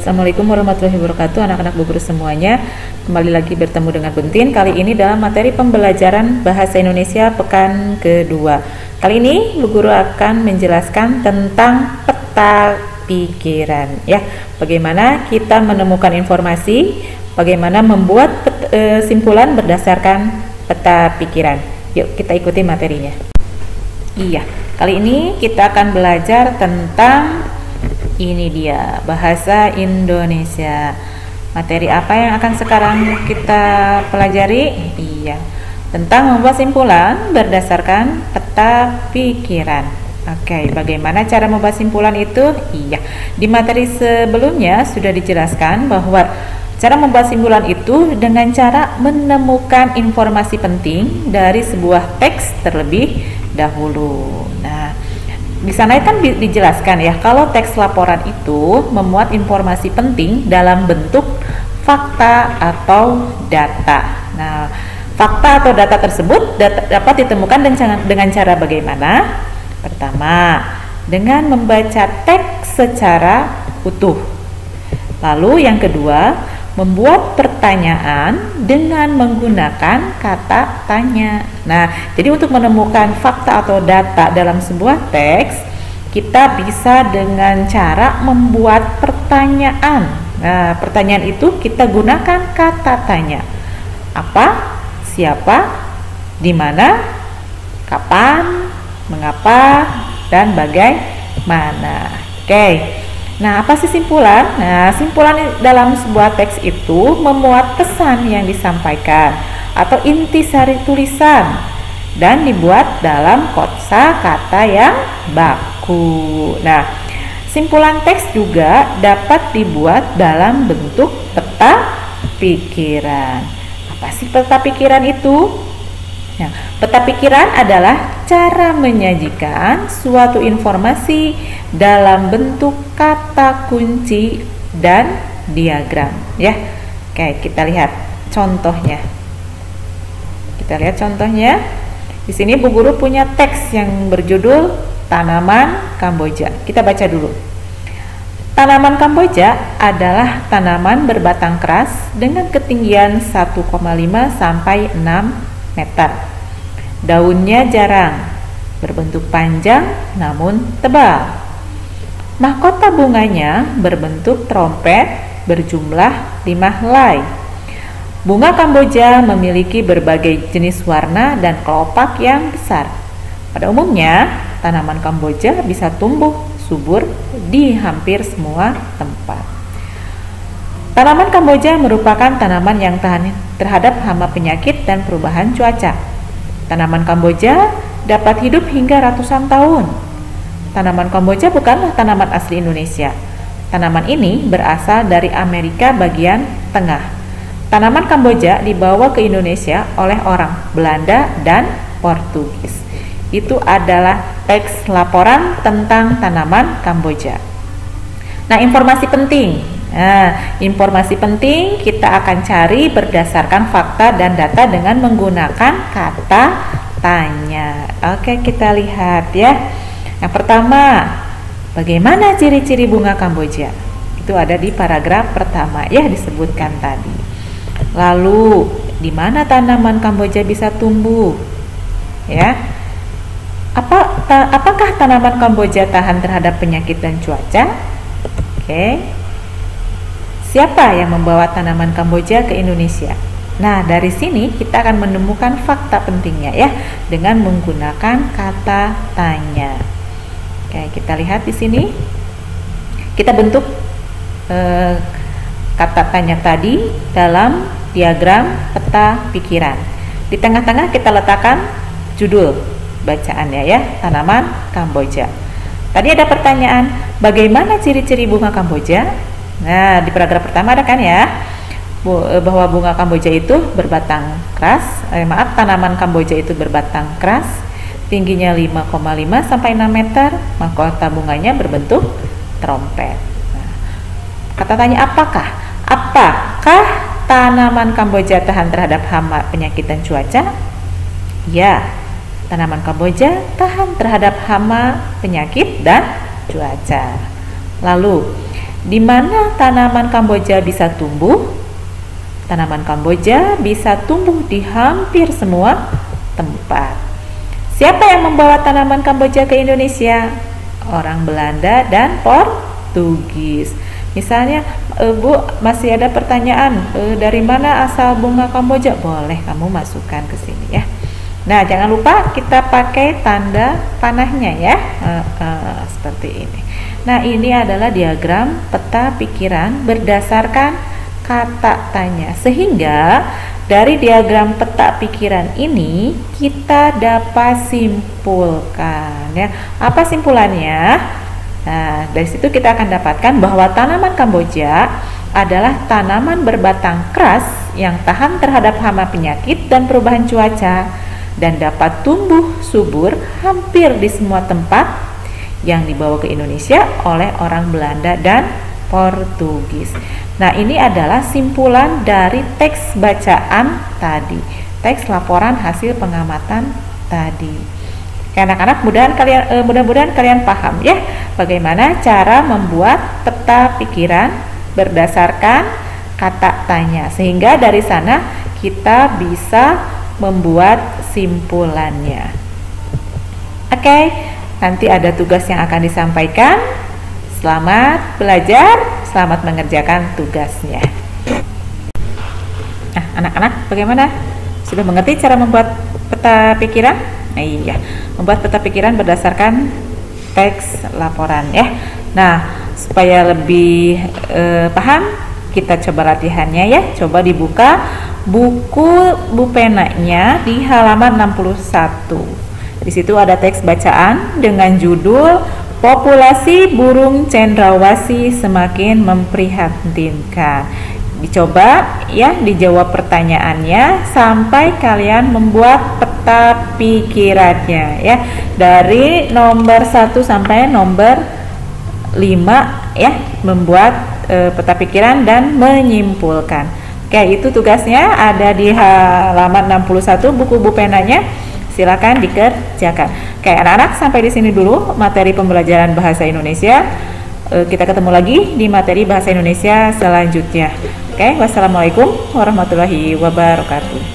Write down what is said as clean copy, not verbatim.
Assalamualaikum warahmatullahi wabarakatuh, anak-anak Bu Guru semuanya. Kembali lagi bertemu dengan Buntin. Kali ini dalam materi pembelajaran Bahasa Indonesia pekan kedua. Kali ini Bu Guru akan menjelaskan tentang peta pikiran, ya. Bagaimana kita menemukan informasi, bagaimana membuat simpulan berdasarkan peta pikiran. Yuk kita ikuti materinya. Iya, kali ini kita akan belajar tentang ini dia, bahasa Indonesia. Materi apa yang akan sekarang kita pelajari? Iya, tentang membuat simpulan berdasarkan peta pikiran. Oke, bagaimana cara membuat simpulan itu? Iya, di materi sebelumnya sudah dijelaskan bahwa cara membuat simpulan itu dengan cara menemukan informasi penting dari sebuah teks terlebih dahulu. Nah, di sana kan dijelaskan ya, kalau teks laporan itu memuat informasi penting dalam bentuk fakta atau data. Nah, fakta atau data tersebut dapat ditemukan dengan cara bagaimana? Pertama, dengan membaca teks secara utuh. Lalu yang kedua, membuat pertanyaan dengan menggunakan kata tanya. Nah, jadi untuk menemukan fakta atau data dalam sebuah teks, kita bisa dengan cara membuat pertanyaan. Nah, pertanyaan itu kita gunakan kata tanya. Apa, siapa, di mana, kapan, mengapa, dan bagaimana. Oke. Nah, apa sih simpulan? Nah, simpulan dalam sebuah teks itu memuat pesan yang disampaikan atau intisari tulisan dan dibuat dalam kosakata yang baku. Nah, simpulan teks juga dapat dibuat dalam bentuk peta pikiran. Apa sih peta pikiran itu? Nah, peta pikiran adalah cara menyajikan suatu informasi dalam bentuk kata kunci dan diagram, ya. Oke, kita lihat contohnya. Di sini Bu Guru punya teks yang berjudul Tanaman Kamboja. Kita baca dulu. Tanaman Kamboja adalah tanaman berbatang keras dengan ketinggian 1,5 sampai 6 meter. Daunnya jarang, berbentuk panjang namun tebal. Mahkota bunganya berbentuk trompet berjumlah 5 helai. Bunga Kamboja memiliki berbagai jenis warna dan kelopak yang besar. Pada umumnya, tanaman Kamboja bisa tumbuh subur di hampir semua tempat. Tanaman Kamboja merupakan tanaman yang tahan terhadap hama penyakit dan perubahan cuaca. Tanaman Kamboja dapat hidup hingga ratusan tahun. Tanaman Kamboja bukanlah tanaman asli Indonesia. Tanaman ini berasal dari Amerika bagian tengah. Tanaman Kamboja dibawa ke Indonesia oleh orang Belanda dan Portugis. Itu adalah teks laporan tentang tanaman Kamboja. Nah, informasi penting kita akan cari berdasarkan fakta dan data dengan menggunakan kata tanya. Oke, kita lihat ya. Yang pertama, bagaimana ciri-ciri bunga Kamboja? Itu ada di paragraf pertama ya, disebutkan tadi. Lalu, di mana tanaman Kamboja bisa tumbuh? Ya. Apakah tanaman Kamboja tahan terhadap penyakit dan cuaca? Oke. Siapa yang membawa tanaman Kamboja ke Indonesia? Nah, dari sini kita akan menemukan fakta pentingnya ya dengan menggunakan kata tanya. Oke, kita lihat di sini. Kita bentuk kata tanya tadi dalam diagram peta pikiran. Di tengah-tengah kita letakkan judul bacaannya ya, tanaman Kamboja. Tadi ada pertanyaan, bagaimana ciri-ciri bunga Kamboja? Nah, di paragraf pertama ada kan ya, bahwa bunga Kamboja itu berbatang keras, tanaman Kamboja itu berbatang keras, tingginya 5,5 sampai 6 meter, mahkota bunganya berbentuk trompet. Nah, kata tanya apakah tanaman Kamboja tahan terhadap hama, penyakit dan cuaca? Ya, tanaman Kamboja tahan terhadap hama, penyakit dan cuaca. Lalu, Di mana tanaman Kamboja bisa tumbuh? Tanaman Kamboja bisa tumbuh di hampir semua tempat. Siapa yang membawa tanaman Kamboja ke Indonesia? Orang Belanda dan Portugis. Misalnya, Bu, masih ada pertanyaan, dari mana asal bunga Kamboja? Boleh kamu masukkan ke sini ya. Nah, jangan lupa kita pakai tanda panahnya ya, seperti ini. Nah, ini adalah diagram peta pikiran berdasarkan kata tanya. Sehingga dari diagram peta pikiran ini kita dapat simpulkan ya. Apa simpulannya? Nah, dari situ kita akan dapatkan bahwa tanaman Kamboja adalah tanaman berbatang keras yang tahan terhadap hama penyakit dan perubahan cuaca dan dapat tumbuh subur hampir di semua tempat yang dibawa ke Indonesia oleh orang Belanda dan Portugis. Nah, ini adalah simpulan dari teks bacaan tadi, teks laporan hasil pengamatan tadi. Anak-anak, mudah-mudahan kalian paham ya bagaimana cara membuat peta pikiran berdasarkan kata tanya, sehingga dari sana kita bisa membuat simpulannya. Oke, nanti ada tugas yang akan disampaikan. Selamat belajar, selamat mengerjakan tugasnya. Nah, anak-anak, bagaimana? Sudah mengerti cara membuat peta pikiran? Nah, iya, membuat peta pikiran berdasarkan teks laporan ya. Nah, supaya lebih paham, kita coba latihannya ya. Coba dibuka buku bupenanya di halaman 61. Di situ ada teks bacaan dengan judul Populasi burung cendrawasih semakin memprihatinkan. Dicoba ya, dijawab pertanyaannya sampai kalian membuat peta pikirannya ya. Dari nomor 1 sampai nomor 5 ya, membuat peta pikiran dan menyimpulkan. Oke, itu tugasnya ada di halaman 61 buku bupenanya. Silakan dikerjakan. Oke, anak-anak, sampai di sini dulu materi pembelajaran bahasa Indonesia. Kita ketemu lagi di materi bahasa Indonesia selanjutnya. Oke, wassalamualaikum warahmatullahi wabarakatuh.